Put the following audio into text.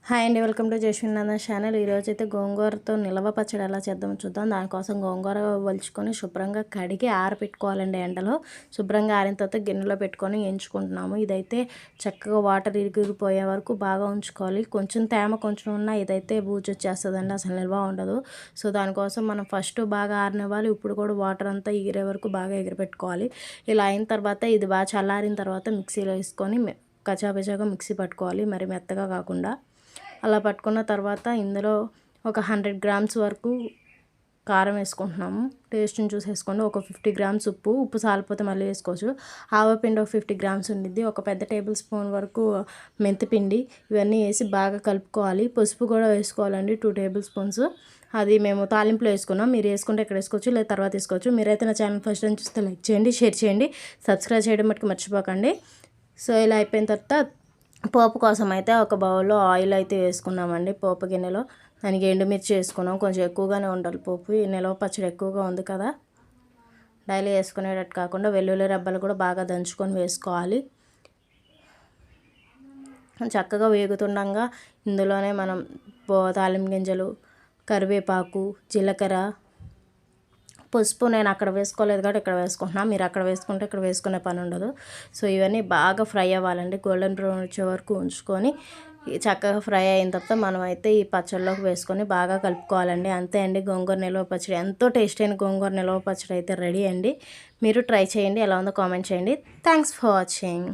Hi అండి, welcome to Jaswin channel. ఈరోజు అయితే గోంగూరతో నిల్వ పచ్చడి ఎలా చేద్దామో చూద్దాం. దానికోసం గోంగూర వలుచుకొని శుభ్రంగా కడిగి ఆరబెట్టుకోవాలండి. ఎండలో శుభ్రంగా ఆరిన తర్వాత గిన్నెలో పెట్టుకొని ఎంచుకుంటున్నాము. ఇదైతే చక్కగా వాటర్ ఇరిగిపోయే వరకు బాగా ఉంచుకోవాలి. కొంచెం తేమ కొంచెం ఉన్నా ఇదైతే బూజు వచ్చేస్తుందండి, అసలు నిల్వ ఉండదు. సో దానికోసం మనం ఫస్ట్ బాగా ఆరనివ్వాలి. ఇప్పుడు కూడా వాటర్ అంతా ఎగిరే వరకు బాగా ఎగిరిపెట్టుకోవాలి. ఇలా అయిన తర్వాత ఇది బాగా చల్లారిన తర్వాత మిక్సీలో వేసుకొని కచాపిచాగా మిక్సీ పట్టుకోవాలి, మరి మెత్తగా కాకుండా. అలా పట్టుకున్న తర్వాత ఇందులో ఒక 100 గ్రామ్స్ వరకు కారం వేసుకుంటున్నాము. టేస్ట్ని చూసి వేసుకోండి. ఒక 50 గ్రామ్స్ ఉప్పు సాలిపోతే మళ్ళీ వేసుకోవచ్చు. ఆవపిండి ఒక 50 గ్రామ్స్ ఉండిద్ది. ఒక పెద్ద టేబుల్ స్పూన్ వరకు మెంతిపిండి, ఇవన్నీ వేసి బాగా కలుపుకోవాలి. పసుపు కూడా వేసుకోవాలండి, 2 టేబుల్ స్పూన్స్. అది మేము తాలింపులో వేసుకున్నాం. మీరు వేసుకుంటే ఇక్కడ వేసుకోవచ్చు, లేదా తర్వాత వేసుకోవచ్చు. మీరైతే నా ఛానల్ ఫస్ట్ టైం చూస్తే లైక్ చేయండి, షేర్ చేయండి, సబ్స్క్రైబ్ చేయడం మటుకు మర్చిపోకండి. సో ఇలా అయిపోయిన తర్వాత పోపు కోసం అయితే ఒక బౌల్లో ఆయిల్ అయితే వేసుకున్నామండి. పోపు గిన్నెలో దానికి ఎండుమిర్చి వేసుకున్నాం. కొంచెం ఎక్కువగానే ఉండాలి పోపు, ఈ నిలవ పచ్చడి ఎక్కువగా ఉంది కదా, డైలీ వేసుకునేటట్టు కాకుండా వెల్లుల్లి రెబ్బలు కూడా బాగా దంచుకొని వేసుకోవాలి. చక్కగా వేగుతుండగా ఇందులోనే మనం తాలింపు గింజలు, కరివేపాకు, జీలకర్ర, పసుపు నేను అక్కడ వేసుకోలేదు కాబట్టి ఇక్కడ వేసుకుంటున్నాను. మీరు అక్కడ వేసుకుంటే ఇక్కడ వేసుకునే పని ఉండదు. సో ఇవన్నీ బాగా ఫ్రై అవ్వాలండి. గోల్డెన్ బ్రౌన్ వచ్చే వరకు ఉంచుకొని చక్కగా ఫ్రై అయిన తర్వాత మనం అయితే ఈ పచ్చడిలోకి వేసుకొని బాగా కలుపుకోవాలండి. అంతే అండి, గోంగూర నిల్వ పచ్చడి ఎంతో టేస్ట్ అయిన గోంగూర నిల్వ పచ్చడి అయితే రెడీ అండి. మీరు ట్రై చేయండి, ఎలా ఉందో కామెంట్ చేయండి. Thanks for watching.